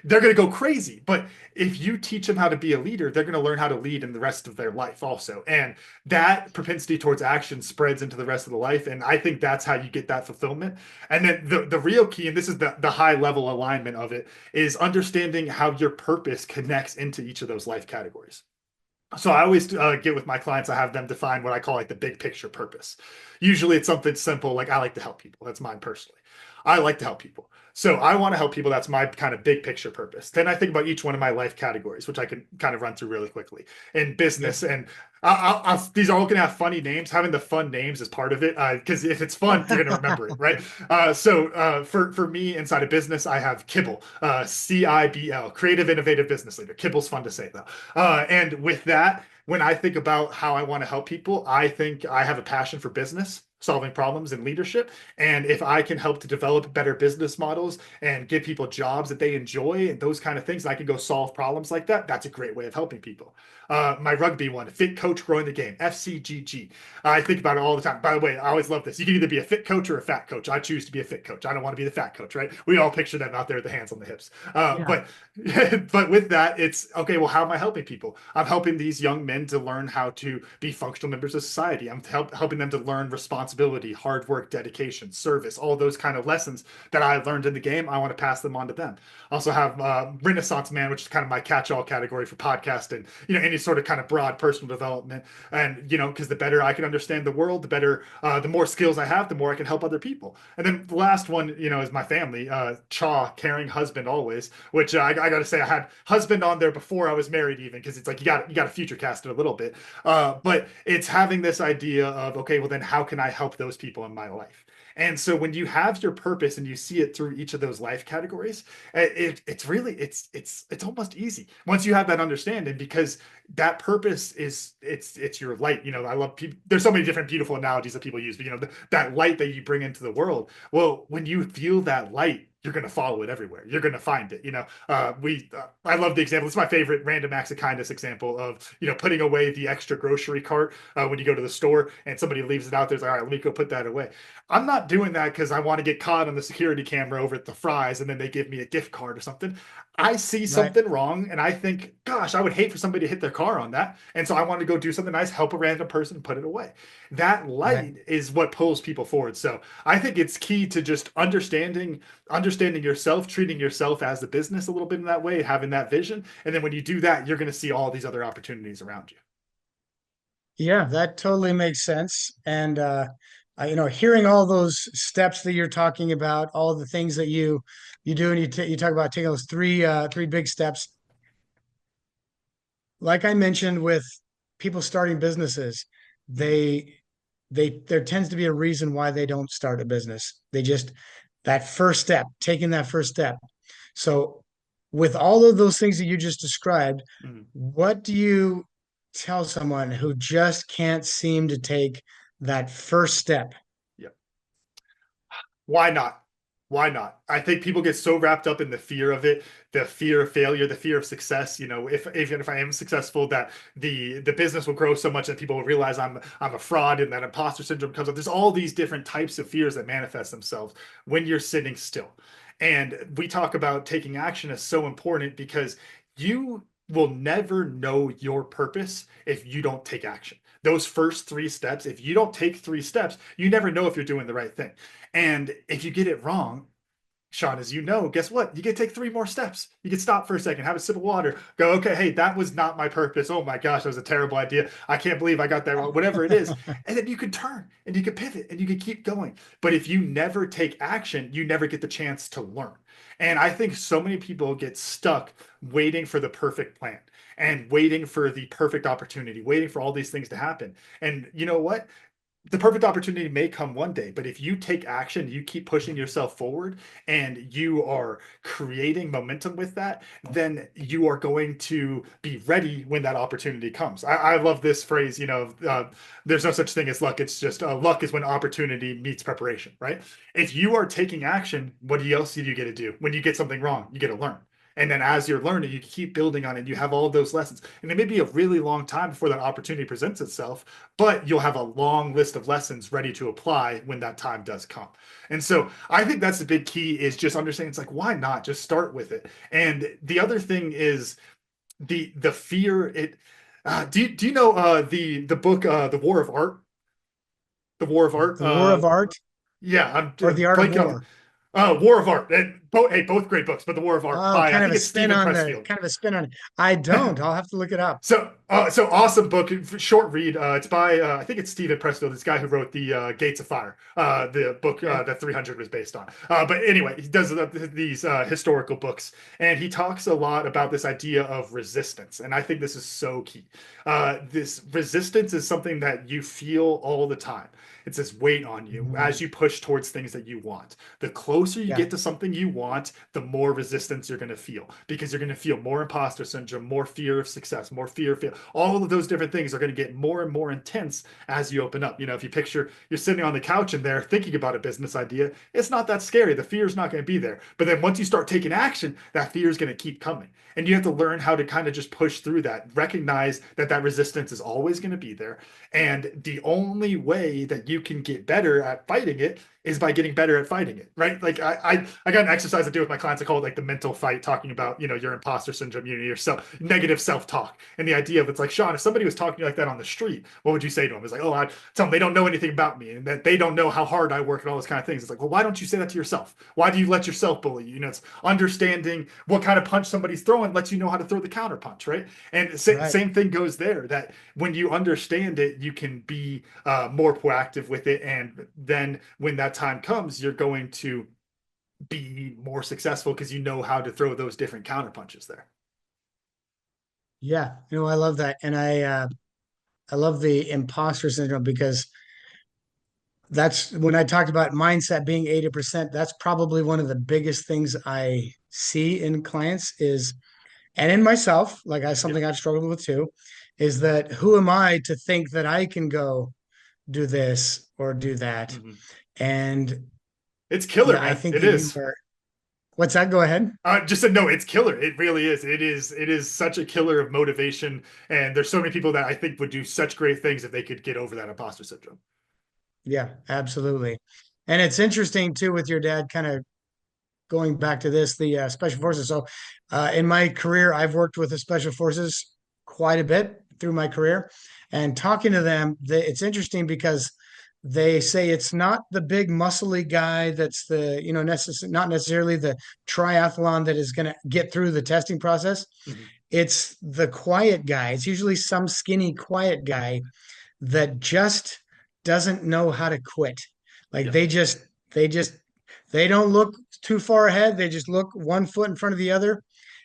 They're going to go crazy. But if you teach them how to be a leader, they're going to learn how to lead in the rest of their life also. And that propensity towards action spreads into the rest of the life. And I think that's how you get that fulfillment. And then the real key, and this is the high level alignment of it, is understanding how your purpose connects into each of those life categories. So I always get with my clients, I have them define what I call like the big picture purpose. Usually it's something simple, like I like to help people. That's mine personally. I like to help people. So I want to help people. That's my kind of big picture purpose. Then I think about each one of my life categories, which I can kind of run through really quickly. In business, and these are all going to have funny names. Having the fun names is part of it, because if it's fun, you're going to remember it, right? For me, inside of business, I have Kibble, CIBL, Creative Innovative Business Leader. Kibble's fun to say though. And with that, when I think about how I want to help people, I think I have a passion for business, solving problems, and leadership. And if I can help to develop better business models and give people jobs that they enjoy and those kind of things, and I can go solve problems like that, that's a great way of helping people. My rugby one, fit coach growing the game, FCGG. I think about it all the time. By the way, I always love this. You can either be a fit coach or a fat coach. I choose to be a fit coach. I don't want to be the fat coach, right? We all picture them out there with the hands on the hips. Yeah. But with that, it's okay. Well, how am I helping people? I'm helping these young men to learn how to be functional members of society. I'm helping them to learn responsibility, hard work, dedication, service, all those kind of lessons that I learned in the game. I want to pass them on to them. I also have Renaissance Man, which is kind of my catch-all category for podcasting. Any sort of kind of broad personal development. And because the better I can understand the world, the better, the more skills I have, the more I can help other people. And then the last one, is my family. Chaw, caring husband always, which I got to say I had husband on there before I was married, even, because it's like you got to future cast it a little bit. But it's having this idea of, okay, well then how can I help those people in my life? And so when you have your purpose and you see it through each of those life categories, it's really it's almost easy once you have that understanding, because that purpose is it's your light. I love people. There's so many different beautiful analogies that people use, but that light that you bring into the world. Well, when you feel that light, you're going to follow it everywhere. You're going to find it. I love the example. It's my favorite random acts of kindness example of, putting away the extra grocery cart when you go to the store and somebody leaves it out there. It's like, all right, let me go put that away. I'm not doing that because I want to get caught on the security camera over at the Fry's and then they give me a gift card or something. I see something wrong and I think, gosh, I would hate for somebody to hit their car on that. And so I want to go do something nice, help a random person, put it away. That light is what pulls people forward. So I think it's key to just understanding yourself, treating yourself as a business a little bit in that way, having that vision. And then when you do that, you're going to see all these other opportunities around you. Yeah, that totally makes sense. And hearing all those steps that you're talking about, all the things that you do, and you talk about taking those three big steps. Like I mentioned, with people starting businesses, there tends to be a reason why they don't start a business. They just that first step, taking that first step. So, with all of those things that you just described, what do you tell someone who just can't seem to take that first step? Yeah. Why not? Why not? I think people get so wrapped up in the fear of it, the fear of failure, the fear of success. If I am successful, that the business will grow so much that people will realize I'm a fraud and that imposter syndrome comes up. There's all these different types of fears that manifest themselves when you're sitting still. And we talk about taking action as so important because you will never know your purpose if you don't take action. Those first 3 steps, if you don't take 3 steps, you never know if you're doing the right thing. And if you get it wrong, Sean, as you know, guess what? You can take 3 more steps. You can stop for a second, have a sip of water, go, okay, hey, that was not my purpose. Oh my gosh, that was a terrible idea. I can't believe I got that wrong, whatever it is. And then you can turn and you can pivot and you can keep going. But if you never take action, you never get the chance to learn. And I think so many people get stuck waiting for the perfect plan and waiting for the perfect opportunity, waiting for all these things to happen. And you know what? The perfect opportunity may come one day, but if you take action, you keep pushing yourself forward and you are creating momentum with that, then you are going to be ready when that opportunity comes. I love this phrase, there's no such thing as luck. It's just luck is when opportunity meets preparation, right? If you are taking action, what else do you get to do? When you get something wrong, you get to learn. And then as you're learning, you keep building on it. You have all of those lessons. And it may be a really long time before that opportunity presents itself, but you'll have a long list of lessons ready to apply when that time does come. And so I think that's the big key, is just understanding it's like, why not just start with it? And the other thing is the fear. Do you know the book The War of Art? The War of Art. The War of Art Yeah, I'm or the Art of blanking on War? War of Art. And both great books, but The War of Art Oh, by, I kind of think a it's spin Stephen on the Pressfield. kind of a spin on it. I don't. I'll have to look it up. So awesome book, short read. It's by I think it's Stephen Pressfield, this guy who wrote the Gates of Fire, the book Okay. that 300 was based on. But anyway, he does these historical books, and he talks a lot about this idea of resistance, and I think this is so key. This resistance is something that you feel all the time. It's this weight on you Mhm. as you push towards things that you want. The closer you Yeah. get to something you want, the more resistance you're going to feel, because you're going to feel more imposter syndrome, more fear of success, more fear of fail. All of those different things are going to get more and more intense as you open up. If you picture you're sitting on the couch and there thinking about a business idea, it's not that scary. The fear is not going to be there. But then once you start taking action, that fear is going to keep coming. And you have to learn how to kind of just push through that, recognize that that resistance is always going to be there. And the only way that you can get better at fighting it is by getting better at fighting it, right? Like I got an exercise to do with my clients. I call it like the mental fight, talking about, your imposter syndrome, your negative self-talk. And the idea of, it's like, Sean, if somebody was talking to you like that on the street, what would you say to them? It's like, oh, I tell them they don't know anything about me and that they don't know how hard I work and all those kind of things. It's like, well, why don't you say that to yourself? Why do you let yourself bully you? It's understanding what kind of punch somebody's throwing lets you know how to throw the counter punch, right? And Right. same thing goes there, that when you understand it, you can be more proactive with it. And then when that time comes, you're going to be more successful because you know how to throw those different counter punches there. Yeah. I love that. And I love the imposter syndrome, because that's when I talked about mindset being 80%, that's probably one of the biggest things I see in clients is, and in myself, like Yeah. something I've struggled with too, is that who am I to think that I can go do this or do that? Mhm. And It's killer, yeah, I man. think It that you is. are, what's that? Go ahead. Just said no, it's killer. It really is. It is such a killer of motivation. And there's so many people that I think would do such great things if they could get over that imposter syndrome. Yeah, absolutely. And it's interesting too with your dad, kind of going back to this, the special forces. So, in my career, I've worked with the special forces quite a bit through my career, and talking to them, it's interesting because they say it's not the big muscly guy that's the not necessarily the triathlon that is going to get through the testing process. Mhm. It's the quiet guy. It's usually some skinny, quiet guy that just doesn't know how to quit. Like Yep. they just they don't look too far ahead. They just look one foot in front of the other,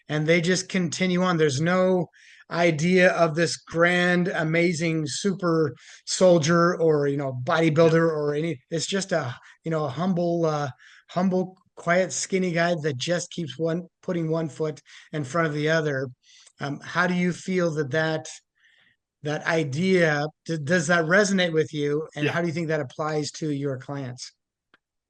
and they just continue on. There's no idea of this grand, amazing super soldier or Yep. bodybuilder or any. It's just a humble, quiet, skinny guy that just keeps putting one foot in front of the other. How do you feel that idea, does that resonate with you, and Yeah. how do you think that applies to your clients?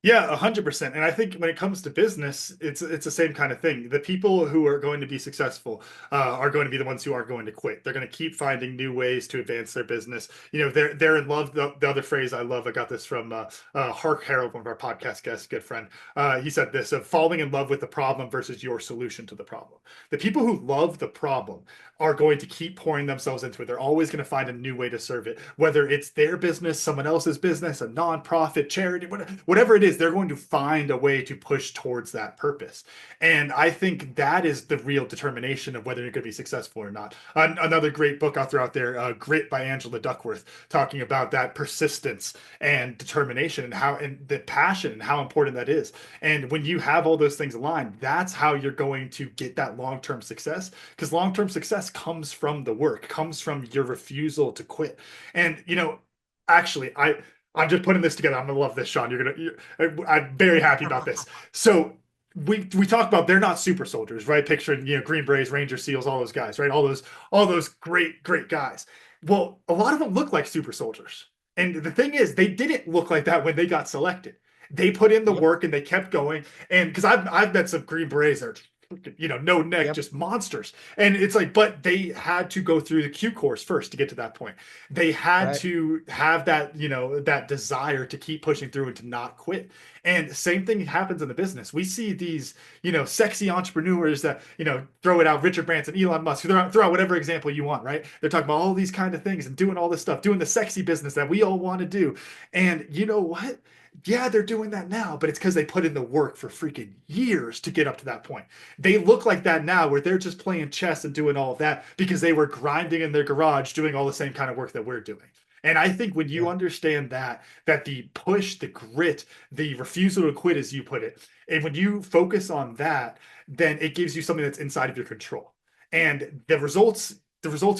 Yeah, 100%. And I think when it comes to business, it's the same kind of thing. The people who are going to be successful are going to be the ones who are going to quit. They're going to keep finding new ways to advance their business. They're in love. The other phrase I love, I got this from Hark Harold, one of our podcast guests, good friend. He said this of falling in love with the problem versus your solution to the problem. The people who love the problem are going to keep pouring themselves into it. They're always going to find a new way to serve it, whether it's their business, someone else's business, a nonprofit, charity, whatever it is, they're going to find a way to push towards that purpose. And I think that is the real determination of whether you're going to be successful or not. Another great book I'll throw out there, Grit by Angela Duckworth, talking about that persistence and determination and the passion and how important that is. And when you have all those things aligned, that's how you're going to get that long-term success, because long-term success comes from the work, comes from your refusal to quit. And actually, I'm just putting this together. I'm gonna love this, Sean. I'm very happy about this. So we talk about they're not super soldiers, right? Picturing Green Berets, Ranger SEALs, all those guys, right? All those great guys. Well, a lot of them look like super soldiers, and the thing is, they didn't look like that when they got selected. They put in the Yep. work and they kept going. And because I've met some Green Berets that are no neck, Yep. just monsters. And it's like, but they had to go through the Q course first to get to that point. They had Right. to have that, that desire to keep pushing through and to not quit. And same thing happens in the business. We see these, sexy entrepreneurs that, throw it out, Richard Branson, Elon Musk, throw out whatever example you want, right? They're talking about all these kind of things and doing all this stuff, doing the sexy business that we all want to do. And you know what? Yeah, they're doing that now, but it's because they put in the work for freaking years to get up to that point. They look like that now where they're just playing chess and doing all of that because they were grinding in their garage doing all the same kind of work that we're doing. And I think when you Yeah. understand that the push, the grit, the refusal to quit, as you put it, and when you focus on that, then it gives you something that's inside of your control. And the results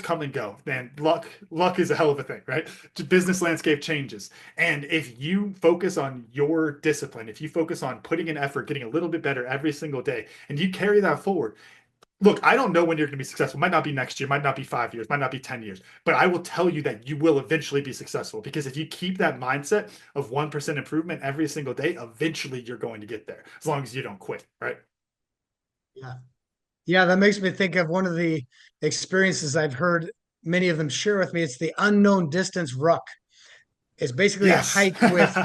come and go. Man, luck is a hell of a thing, right? The business landscape changes. And if you focus on your discipline, if you focus on putting in effort, getting a little bit better every single day, and you carry that forward, look, I don't know when you're going to be successful. Might not be next year, might not be 5 years, might not be 10 years, but I will tell you that you will eventually be successful because if you keep that mindset of 1% improvement every single day, eventually you're going to get there as long as you don't quit, right? Yeah. Yeah, that makes me think of one of the experiences I've heard many of them share with me. It's the unknown distance ruck. It's basically a Yes. hike with,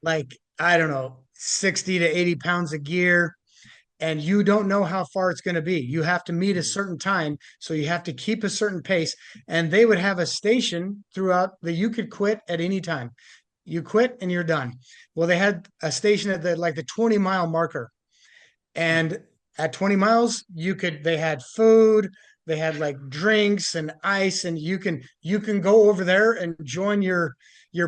like, I don't know, 60 to 80 pounds of gear, and you don't know how far it's going to be. You have to meet a certain time, so you have to keep a certain pace. And they would have a station throughout that you could quit at any time. You quit and you're done. Well, they had a station at the 20-mile marker. And at 20 miles, they had food, they had like drinks and ice, and you can go over there and join your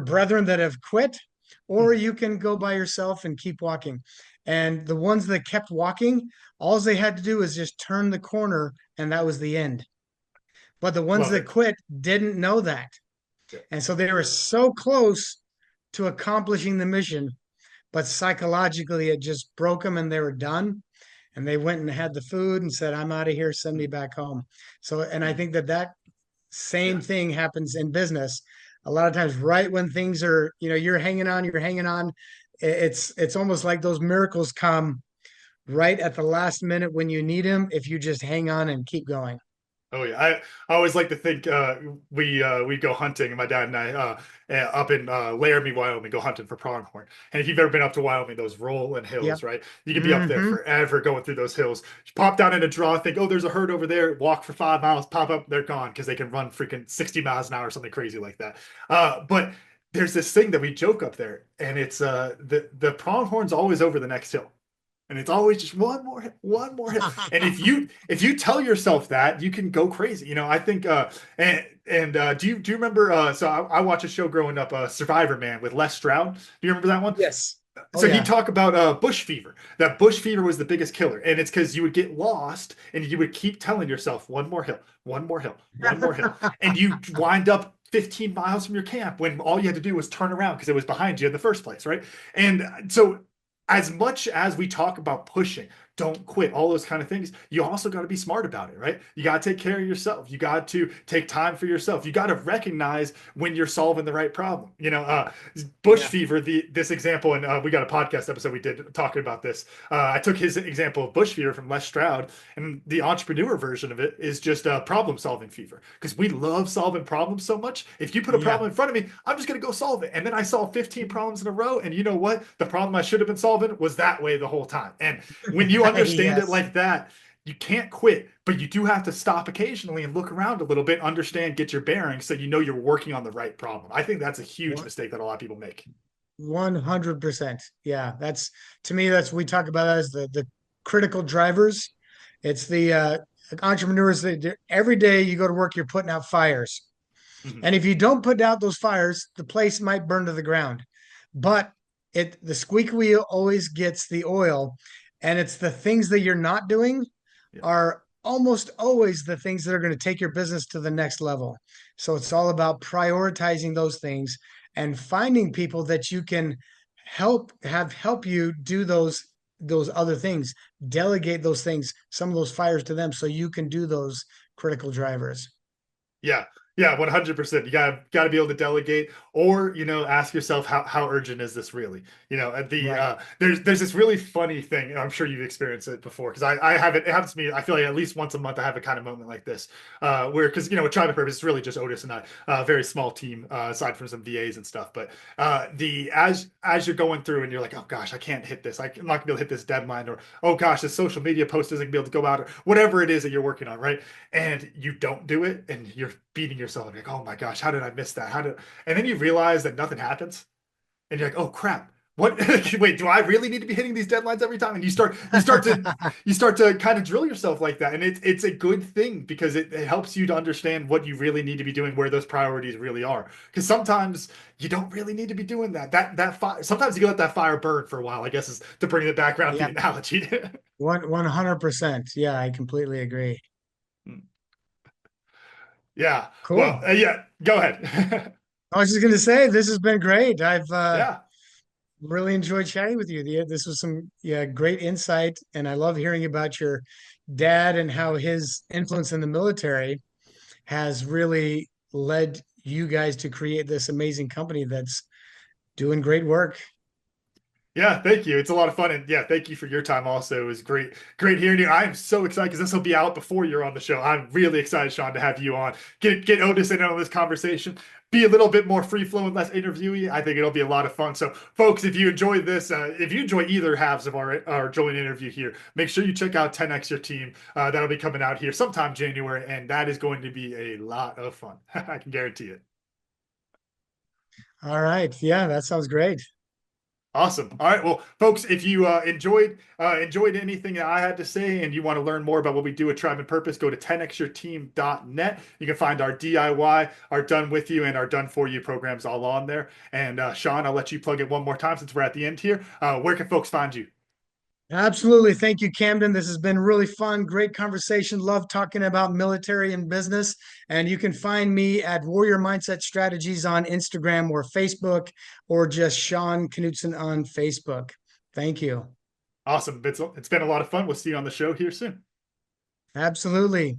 brethren that have quit, or you can go by yourself and keep walking. And the ones that kept walking, all they had to do was just turn the corner, and that was the end. But the ones Love that it. quit didn't know that. Yeah. And so they were so close to accomplishing the mission, but psychologically it just broke them and they were done. And they went and had the food and said, I'm out of here, send me back home. So, and I think that same Yeah. thing happens in business. A lot of times, right when things are, you're hanging on. It's almost like those miracles come right at the last minute when you need them, if you just hang on and keep going. Oh yeah, I always like to think we go hunting, and my dad and I up in Laramie, Wyoming, go hunting for pronghorn. And if you've ever been up to Wyoming, those rolling hills, Yep. right? You can be up there Hmm. forever going through those hills. You pop down in a draw, think, oh, there's a herd over there. Walk for 5 miles, pop up, they're gone because they can run freaking 60 miles an hour, something crazy like that. But there's this thing that we joke up there, and it's the pronghorn's always over the next hill. And it's always just one more hit. And if you tell yourself that, you can go crazy. I think do you remember so I watched a show growing up, Survivor Man with Les Stroud. Do you remember that one? Yes. Oh So he yeah. talked about bush fever. That bush fever was the biggest killer. And it's because you would get lost and you would keep telling yourself one more hill, one more hill, one more hill. And you wind up 15 miles from your camp when all you had to do was turn around because it was behind you in the first place, right? And so as much as we talk about pushing, don't quit, all those kind of things, you also got to be smart about it, right? You got to take care of yourself. You got to take time for yourself. You got to recognize when you're solving the right problem. Bush Yeah. fever, this example, and we got a podcast episode we did talking about this. I took his example of bush fever from Les Stroud, and the entrepreneur version of it is just problem solving fever because we love solving problems so much. If you put a Yeah. problem in front of me, I'm just going to go solve it. And then I solve 15 problems in a row. And you know what? The problem I should have been solving was that way the whole time. And when you understand it Yes. like that, you can't quit, but you do have to stop occasionally and look around a little bit, understand, get your bearings so you know you're working on the right problem. I think that's a huge mistake that a lot of people make. 100%. Yeah, that's, to me, that's, we talk about that as the critical drivers. It's the entrepreneurs that every day you go to work, you're putting out fires. Mhm. And if you don't put out those fires, the place might burn to the ground. But the squeak wheel always gets the oil. And it's the things that you're not doing Yeah. are almost always the things that are going to take your business to the next level. So it's all about prioritizing those things and finding people that you can help you do those other things, delegate those things, some of those fires to them so you can do those critical drivers. Yeah. Yeah, 100%. You gotta be able to delegate, or ask yourself how urgent is this really? Right. There's this really funny thing, and I'm sure you've experienced it before, because I have it. It happens to me. I feel like at least once a month I have a kind of moment like this, where because with Tribe and Purpose, it's really just Otis and I, very small team, aside from some VAs and stuff. But the as you're going through and you're like, oh gosh, I can't hit this. I'm not gonna be able to hit this deadline, or oh gosh, this social media post isn't gonna be able to go out, or whatever it is that you're working on, right? And you don't do it, and you're beating yourself like, oh my gosh, how did I miss that? And then you realize that nothing happens, and you're like, oh crap, what? Wait, do I really need to be hitting these deadlines every time? And you start to kind of drill yourself like that, and it's a good thing because it helps you to understand what you really need to be doing, where those priorities really are. Because sometimes you don't really need to be doing that. That fire. Sometimes you can let that fire burn for a while, I guess, is to bring it back around to Yeah. the analogy. 100%. Yeah, I completely agree. Yeah. Well, Cool. yeah. Go ahead. I was just going to say, this has been great. I've Yeah. really enjoyed chatting with you. This was some, yeah, great insight. And I love hearing about your dad and how his influence in the military has really led you guys to create this amazing company that's doing great work. Yeah, thank you. It's a lot of fun, and yeah, thank you for your time. Also, it was great hearing you. I'm so excited because this will be out before you're on the show. I'm really excited, Sean, to have you on. Get Otis in on this conversation. Be a little bit more free flowing, less interviewee. I think it'll be a lot of fun. So, folks, if you enjoyed this, if you enjoy either halves of our joint interview here, make sure you check out 10X Your Team. That'll be coming out here sometime January, and that is going to be a lot of fun. I can guarantee it. All right. Yeah, that sounds great. Awesome. All right. Well, folks, if you enjoyed anything that I had to say and you want to learn more about what we do at Tribe and Purpose, go to 10xyourteam.net. You can find our DIY, our done with you, and our done for you programs all on there. And Sean, I'll let you plug it one more time since we're at the end here. Where can folks find you? Absolutely. Thank you, Camden. This has been really fun. Great conversation. Love talking about military and business. And you can find me at Warrior Mindset Strategies on Instagram or Facebook, or just Sean Knudsen on Facebook. Thank you. Awesome. It's been a lot of fun. We'll see you on the show here soon. Absolutely.